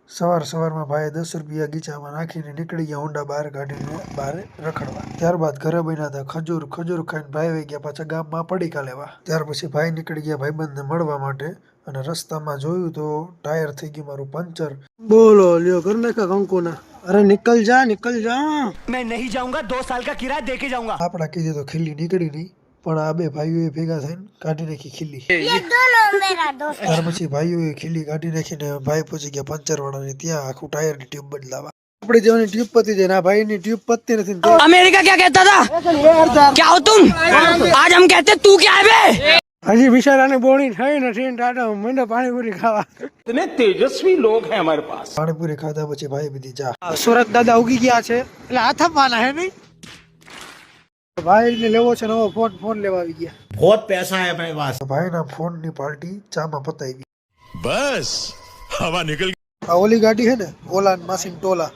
સવારમાં ભાઈએ 10 રૂપિયા ગીચામાં નાખીને નીકળી ગયા ઊંડા બહાર કાઢીને બહાર રખડવા। ત્યારબાદ ઘરે બન્યા હતા ખજૂર ખાઈને ભાઈ વહી ગયા પાછા ગામમાં પડીકા લેવા। ત્યાર પછી ભાઈ નીકળી ગયા ભાઈબંધને મળવા માટે અને રસ્તામાં જોયું તો ટાયર થઈ ગયું મારું પંચર। બોલો લ્યો ઘર નાખા કંકુના। અરે નિકલ જા मैं नहीं जाऊंगा 2 साल का किराया दे के जाऊंगा। આપડા કીધે તો ખીલી નીકળી નહીં પણ આ બે ભાઈઓએ ભેગા થઈને કાઢી નાખી ખીલી। ये दोनों मेरा दोस्त है। ત્યાર પછી ભાઈઓએ ખીલી કાઢી નાખીને ભાઈ પહોંચી ગયા પંચર વાળાને ત્યાં આખું ટાયરની ટ્યુબ બદલાવા। આપણે જેવાની ટ્યુબ પતી જાય ના ભાઈની ટ્યુબ પતતી નથી। अमेरिका क्या कहता था क्या हो तुम आज हम कहते तू क्या है बे। હજી બિચારાને બોણી થઈ નથી ટાટા મને પાણીપુરી ખાવા। इतने तेजस्वी लोग हैं हमारे पास। પાણીપુરી ખાધા પછી ભાઈ બીધી ચા। સુરત દાદા ઉગી ગયા છે એટલે હાથ આપવાના હે નહીં। ભાઈને લેવો છે નવો ફોન લેવા આવી ગયા। बहुत पैसा है अपने पास। ભાઈના ફોનની પાર્ટી ચામાં પતાવી। बस हवा निकल આ ઓલી ગાડી હે ને ઓલા માસીન ટોલા